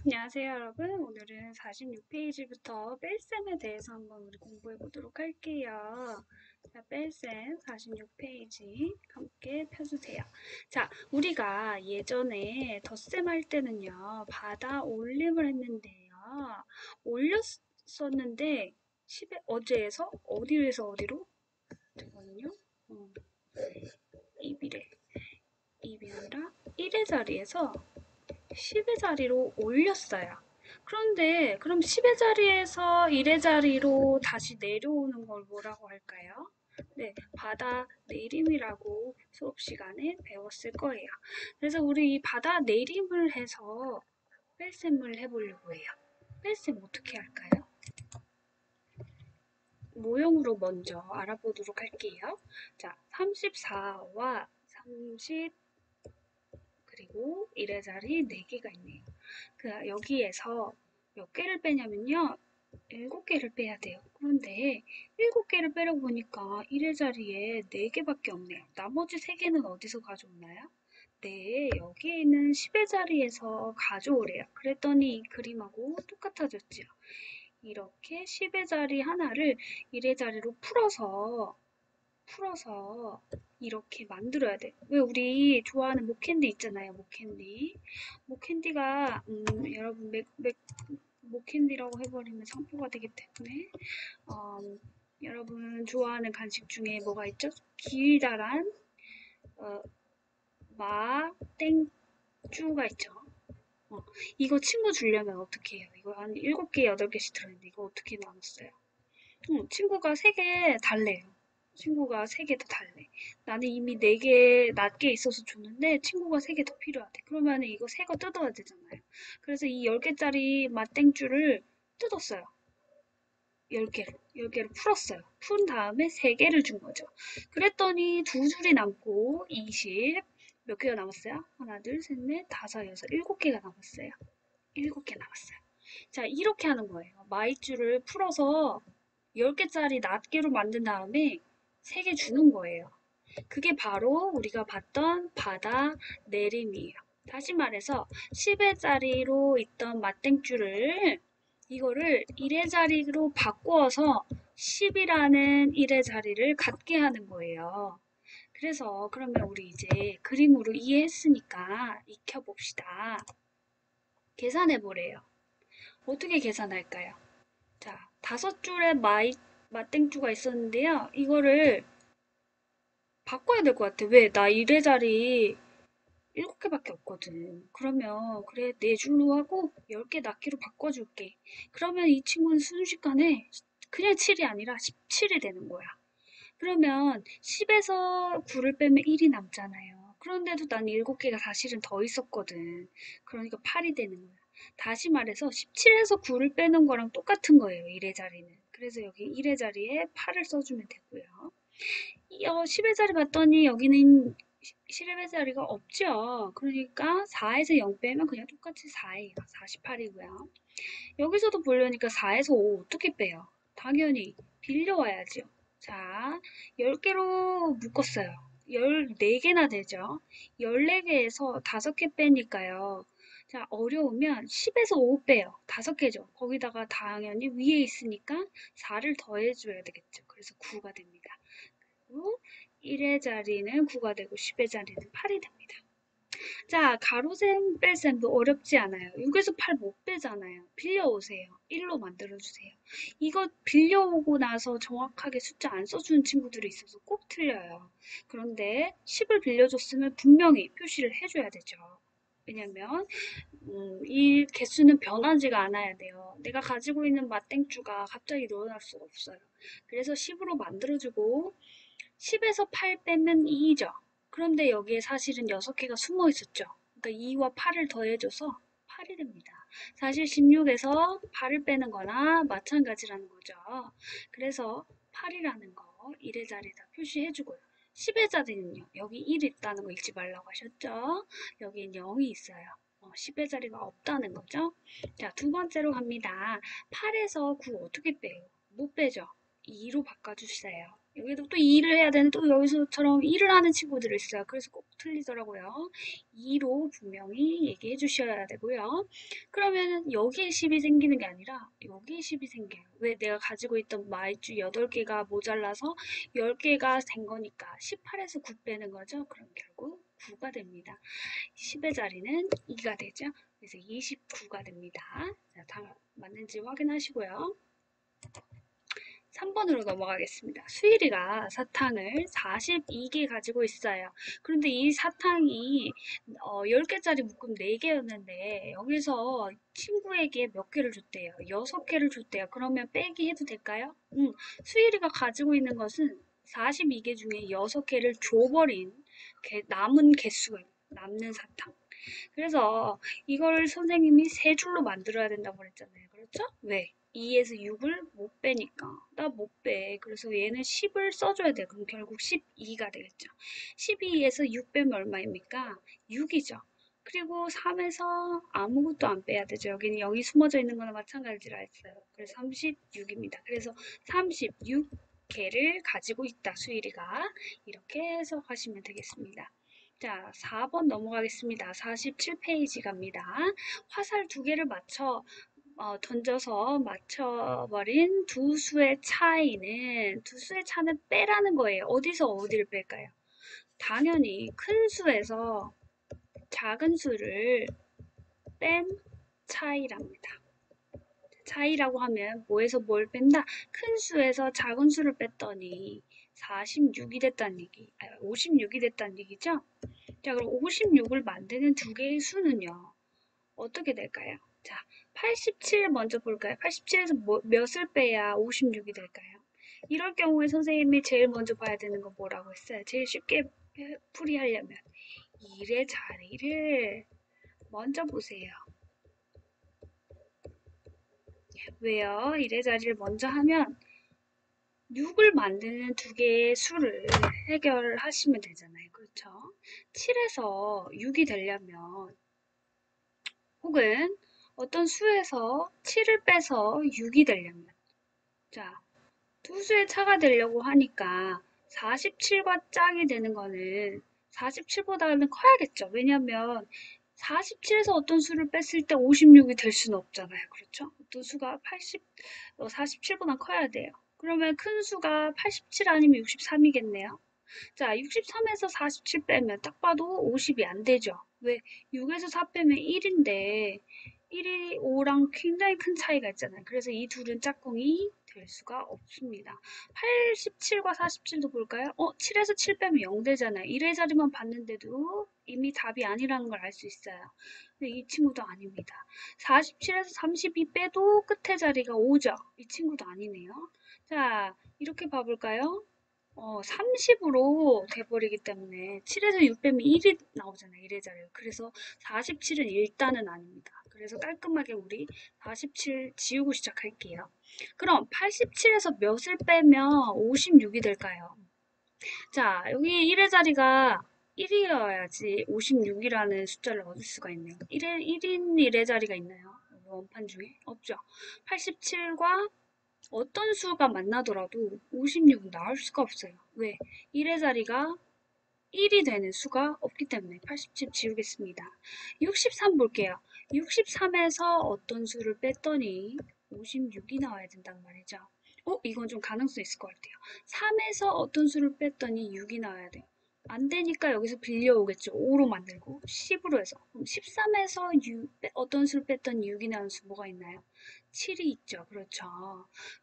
안녕하세요, 여러분. 오늘은 46페이지부터 뺄셈에 대해서 한번 우리 공부해 보도록 할게요. 자, 뺄셈 46페이지 함께 펴주세요. 자, 우리가 예전에 덧셈 할 때는요, 받아 올림을 했는데요. 올렸었는데, 10에, 어제에서 어디에서 어디로? 잠깐만요. 어, 2비례. 2이 아니라 1의 자리에서 10의 자리로 올렸어요. 그런데 그럼 10의 자리에서 1의 자리로 다시 내려오는 걸 뭐라고 할까요? 네, 받아 내림이라고 수업 시간에 배웠을 거예요. 그래서 우리 이 받아 내림을 해서 뺄셈을 해보려고 해요. 뺄셈 어떻게 할까요? 모형으로 먼저 알아보도록 할게요. 자, 34와 30 그리고 1의 자리 4개가 있네요. 여기에서 몇 개를 빼냐면요. 7개를 빼야 돼요. 그런데 7개를 빼려고 보니까 1의 자리에 4개밖에 없네요. 나머지 3개는 어디서 가져오나요? 네, 여기에 있는 10의 자리에서 가져오래요. 그랬더니 이 그림하고 똑같아졌죠. 이렇게 10의 자리 하나를 1의 자리로 풀어서 이렇게 만들어야 돼. 왜 우리 좋아하는 목캔디 있잖아요. 목캔디. 목캔디가 여러분 목캔디라고 해버리면 상표가 되기 때문에 여러분 좋아하는 간식 중에 뭐가 있죠? 길다란 어, 땡쭈가 있죠. 어, 이거 친구 주려면 어떻게 해요? 이거 한 7개, 8개씩 들어있는데 이거 어떻게 나눴어요? 친구가 3개 달래요. 친구가 3개 더 달래. 나는 이미 4개 낮게 있어서 줬는데 친구가 3개 더 필요하대. 그러면 이거 새 거 뜯어야 되잖아요. 그래서 이 10개짜리 맛땡주를 뜯었어요. 10개로 풀었어요. 푼 다음에 3개를 준 거죠. 그랬더니 두 줄이 남고 20, 몇 개가 남았어요? 하나, 둘, 셋, 넷, 다섯, 여섯, 7개가 남았어요. 7개 남았어요. 자, 이렇게 하는 거예요. 마이줄을 풀어서 10개짜리 낱개로 만든 다음에 3개 주는 거예요. 그게 바로 우리가 봤던 바다 내림이에요. 다시 말해서 10의 자리로 있던 맛땡줄을 이거를 1의 자리로 바꾸어서 10이라는 1의 자리를 갖게 하는 거예요. 그래서 그러면 우리 이제 그림으로 이해했으니까 익혀봅시다. 계산해보래요. 어떻게 계산할까요? 자, 5줄의 맛땡주가 있었는데요. 이거를 바꿔야 될 것 같아. 왜? 나 1의 자리 7개밖에 없거든. 그러면 그래 4줄로 하고 10개 낱개로 바꿔줄게. 그러면 이 친구는 순식간에 그냥 7이 아니라 17이 되는 거야. 그러면 10에서 9를 빼면 1이 남잖아요. 그런데도 난 7개가 사실은 더 있었거든. 그러니까 8이 되는 거야. 다시 말해서 17에서 9를 빼는 거랑 똑같은 거예요. 1의 자리는. 그래서 여기 1의 자리에 8을 써주면 되고요. 10의 자리 봤더니 여기는 10의 자리가 없죠. 그러니까 4에서 0 빼면 그냥 똑같이 4예요. 48이고요. 여기서도 보려니까 4에서 5 어떻게 빼요? 당연히 빌려와야죠. 자, 10개로 묶었어요. 14개나 되죠. 14개에서 5개 빼니까요. 자, 어려우면 10에서 5 빼요. 5개죠. 거기다가 당연히 위에 있으니까 4를 더해줘야 되겠죠. 그래서 9가 됩니다. 그리고 1의 자리는 9가 되고 10의 자리는 8이 됩니다. 자, 가로셈 뺄셈도 어렵지 않아요. 6에서 8 못 빼잖아요. 빌려오세요. 1로 만들어주세요. 이거 빌려오고 나서 정확하게 숫자 안 써주는 친구들이 있어서 꼭 틀려요. 그런데 10을 빌려줬으면 분명히 표시를 해줘야 되죠. 왜냐면 이 개수는 변하지가 않아야 돼요. 내가 가지고 있는 맛땡주가 갑자기 늘어날 수가 없어요. 그래서 10으로 만들어주고 10에서 8 빼면 2죠. 그런데 여기에 사실은 6개가 숨어 있었죠. 그러니까 2와 8을 더해줘서 8이 됩니다. 사실 16에서 8을 빼는 거나 마찬가지라는 거죠. 그래서 8이라는 거 1의 자리에다 표시해주고요. 10의 자리는요. 여기 1 있다는 거 잊지 말라고 하셨죠. 여기엔 0이 있어요. 10의 자리가 없다는 거죠. 자, 두 번째로 갑니다. 8에서 9 어떻게 빼요? 못 빼죠. 2로 바꿔주세요. 여기도 또 2를 해야 되는데 또 여기서처럼 1을 하는 친구들이 있어요. 그래서 꼭 틀리더라고요. 2로 분명히 얘기해 주셔야 되고요. 그러면은 여기에 10이 생기는 게 아니라 여기에 10이 생겨요. 왜? 내가 가지고 있던 마이쮸 8개가 모자라서 10개가 된 거니까 18에서 9 빼는 거죠. 그럼 결국 9가 됩니다. 10의 자리는 2가 되죠. 그래서 29가 됩니다. 자, 다 맞는지 확인하시고요. 3번으로 넘어가겠습니다. 수일이가 사탕을 42개 가지고 있어요. 그런데 이 사탕이 10개짜리 묶음 4개였는데 여기서 친구에게 몇 개를 줬대요? 6개를 줬대요. 그러면 빼기 해도 될까요? 수일이가 가지고 있는 것은 42개 중에 6개를 줘버린 남은 개수예요. 남는 사탕. 그래서 이걸 선생님이 세 줄로 만들어야 된다고 그랬잖아요. 그렇죠? 왜? 2에서 6을 못 빼니까. 나 못 빼. 그래서 얘는 10을 써줘야 돼. 그럼 결국 12가 되겠죠. 12에서 6 빼면 얼마입니까? 6이죠. 그리고 3에서 아무것도 안 빼야 되죠. 여기는 0이 숨어져 있는 거나 마찬가지라 했어요. 그래서 36입니다. 그래서 36개를 가지고 있다. 수일이가. 이렇게 해석하시면 되겠습니다. 자, 4번 넘어가겠습니다. 47페이지 갑니다. 화살 2개를 던져서 맞춰버린 두 수의 차이는, 두 수의 차는 빼라는 거예요. 어디서 어디를 뺄까요? 당연히 큰 수에서 작은 수를 뺀 차이랍니다. 차이라고 하면 뭐에서 뭘 뺀다? 큰 수에서 작은 수를 뺐더니 46이 됐다는 얘기, 56이 됐다는 얘기죠? 자, 그럼 56을 만드는 두 개의 수는요. 어떻게 될까요? 자, 87 먼저 볼까요? 87에서 몇을 빼야 56이 될까요? 이럴 경우에 선생님이 제일 먼저 봐야 되는 건 뭐라고 했어요? 제일 쉽게 풀이하려면 1의 자리를 먼저 보세요. 왜요? 1의 자리를 먼저 하면 6을 만드는 두 개의 수를 해결하시면 되잖아요. 그렇죠? 7에서 6이 되려면 혹은 어떤 수에서 7을 빼서 6이 되려면 자, 두 수의 차가 되려고 하니까 47과 짝이 되는 거는 47보다는 커야겠죠. 왜냐하면 47에서 어떤 수를 뺐을 때 56이 될 수는 없잖아요. 그렇죠? 어떤 수가 47보다 커야 돼요. 그러면 큰 수가 87 아니면 63이겠네요. 자, 63에서 47 빼면 딱 봐도 50이 안 되죠. 왜? 6에서 4 빼면 1인데 1이 5랑 굉장히 큰 차이가 있잖아요. 그래서 이 둘은 짝꿍이 될 수가 없습니다. 87과 47도 볼까요? 7에서 7 빼면 0 되잖아요. 1의 자리만 봤는데도 이미 답이 아니라는 걸 알 수 있어요. 근데 이 친구도 아닙니다. 47에서 32 빼도 끝의 자리가 5죠. 이 친구도 아니네요. 자, 이렇게 봐볼까요? 30으로 돼버리기 때문에 7에서 6 빼면 1이 나오잖아요. 1의 자리가. 그래서 47은 일단은 아닙니다. 그래서 깔끔하게 우리 47 지우고 시작할게요. 그럼 87에서 몇을 빼면 56이 될까요? 자, 여기 1의 자리가 1이어야지 56이라는 숫자를 얻을 수가 있네요. 1인 1의 자리가 있나요? 원판 중에? 없죠. 87과 어떤 수가 만나더라도 56은 나올 수가 없어요. 왜? 1의 자리가 1이 되는 수가 없기 때문에 87 지우겠습니다. 63 볼게요. 63에서 어떤 수를 뺐더니 56이 나와야 된단 말이죠. 이건 좀 가능성 있을 것 같아요. 3에서 어떤 수를 뺐더니 6이 나와야 돼요. 안 되니까 여기서 빌려오겠죠. 5로 만들고 10으로 해서. 그럼 13에서 어떤 수를 뺐더니 6이 나오는 수 뭐가 있나요? 7이 있죠. 그렇죠.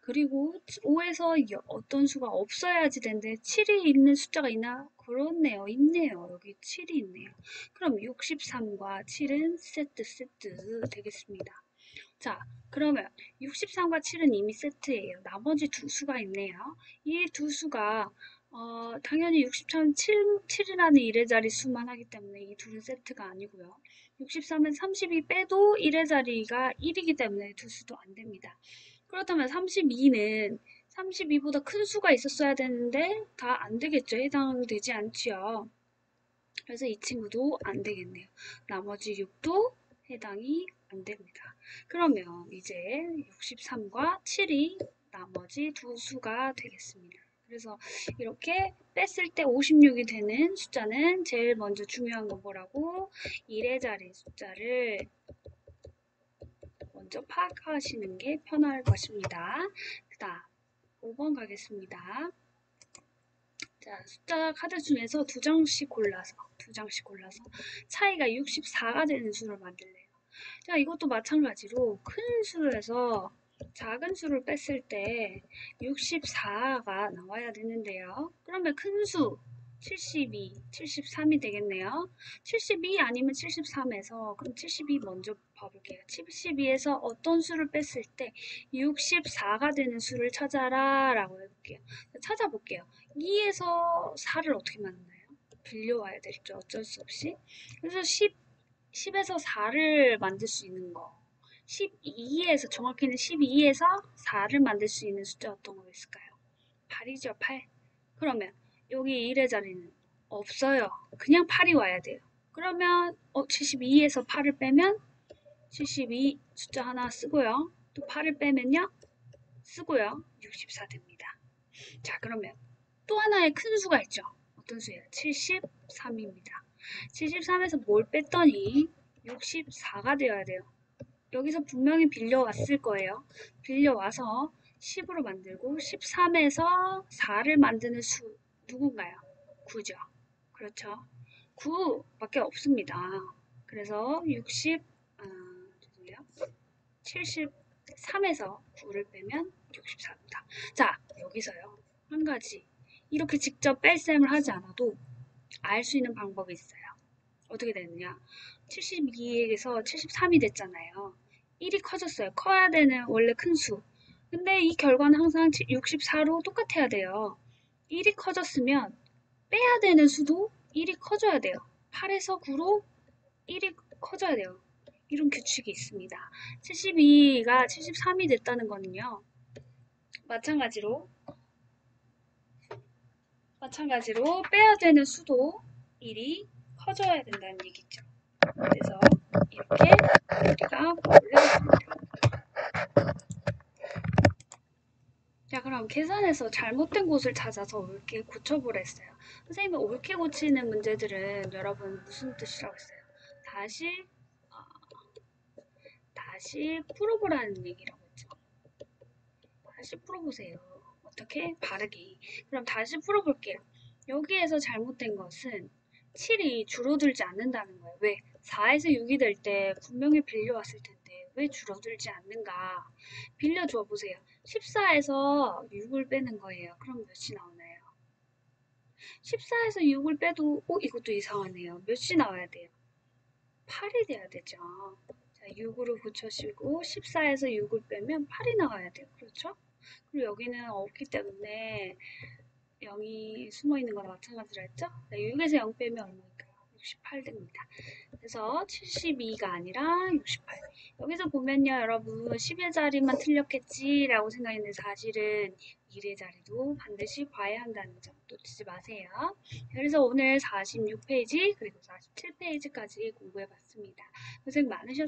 그리고 5에서 어떤 수가 없어야지 되는데 7이 있는 숫자가 있나? 그렇네요. 있네요. 여기 7이 있네요. 그럼 63과 7은 세트 되겠습니다. 자, 그러면 63과 7은 이미 세트예요. 나머지 두 수가 있네요. 이 두 수가 당연히 63은 7이라는 1의 자리 수만 하기 때문에 이 둘은 세트가 아니고요. 63은 32 빼도 1의 자리가 1이기 때문에 두 수도 안 됩니다. 그렇다면 32는 32보다 큰 수가 있었어야 되는데 다 안 되겠죠. 해당되지 않지요. 그래서 이 친구도 안 되겠네요. 나머지 6도 해당이 안 됩니다. 그러면 이제 63과 7이 나머지 두 수가 되겠습니다. 그래서 이렇게 뺐을 때 56이 되는 숫자는 제일 먼저 중요한 건 뭐라고? 1의 자리 숫자를 먼저 파악하시는 게 편할 것입니다. 그 다음 5번 가겠습니다. 자, 숫자 카드 중에서 두 장씩 골라서 차이가 64가 되는 수를 만들래요. 자, 이것도 마찬가지로 큰 수에서 작은 수를 뺐을 때 64가 나와야 되는데요. 그러면 큰 수 72, 73이 되겠네요. 72 아니면 73에서 그럼 72 먼저 봐볼게요. 72에서 어떤 수를 뺐을 때 64가 되는 수를 찾아라 라고 해볼게요. 찾아볼게요. 2에서 4를 어떻게 만드나요? 빌려와야 되겠죠. 어쩔 수 없이. 그래서 10에서 4를 만들 수 있는 거. 12에서, 정확히는 12에서 4를 만들 수 있는 숫자 어떤 거 있을까요? 8이죠, 8. 그러면 여기 1의 자리는 없어요. 그냥 8이 와야 돼요. 그러면 72에서 8을 빼면 72 숫자 하나 쓰고요. 또 8을 빼면요. 쓰고요. 64 됩니다. 자, 그러면 또 하나의 큰 수가 있죠. 어떤 수예요? 73입니다. 73에서 뭘 뺐더니 64가 되어야 돼요. 여기서 분명히 빌려왔을 거예요. 빌려와서 10으로 만들고 13에서 4를 만드는 수 누군가요? 9죠. 그렇죠. 9밖에 없습니다. 그래서 73에서 9를 빼면 64입니다. 자, 여기서요. 한 가지. 이렇게 직접 뺄셈을 하지 않아도 알 수 있는 방법이 있어요. 어떻게 되느냐? 72에서 73이 됐잖아요. 1이 커졌어요. 커야 되는 원래 큰 수. 근데 이 결과는 항상 64로 똑같아야 돼요. 1이 커졌으면 빼야 되는 수도 1이 커져야 돼요. 8에서 9로 1이 커져야 돼요. 이런 규칙이 있습니다. 72가 73이 됐다는 거는요. 마찬가지로 빼야 되는 수도 1이 커져야 된다는 얘기죠. 그래서 이렇게 우리가 공부를 해봤습니다. 자, 그럼 계산에서 잘못된 곳을 찾아서 옳게 고쳐보랬어요. 선생님이 옳게 고치는 문제들은 여러분 무슨 뜻이라고 했어요? 다시 풀어보라는 얘기라고 했죠. 다시 풀어보세요. 어떻게? 바르기. 그럼 다시 풀어볼게요. 여기에서 잘못된 것은 7이 줄어들지 않는다는 거예요. 왜? 4에서 6이 될 때 분명히 빌려왔을 텐데 왜 줄어들지 않는가? 빌려줘 보세요. 14에서 6을 빼는 거예요. 그럼 몇이 나오나요? 14에서 6을 빼도 이것도 이상하네요. 몇이 나와야 돼요? 8이 돼야 되죠. 자, 6으로 고쳐시고 14에서 6을 빼면 8이 나와야 돼요. 그렇죠? 그리고 여기는 없기 때문에 0이 숨어 있는 거나 마찬가지로 했죠? 네, 6에서 0 빼면 얼마일까요? 68 됩니다. 그래서 72가 아니라 68. 여기서 보면요, 여러분 10의 자리만 틀렸겠지라고 생각했는데 사실은 1의 자리도 반드시 봐야 한다는 점 놓치지 마세요. 그래서 오늘 46페이지 그리고 47페이지까지 공부해봤습니다. 고생 많으셨습니다.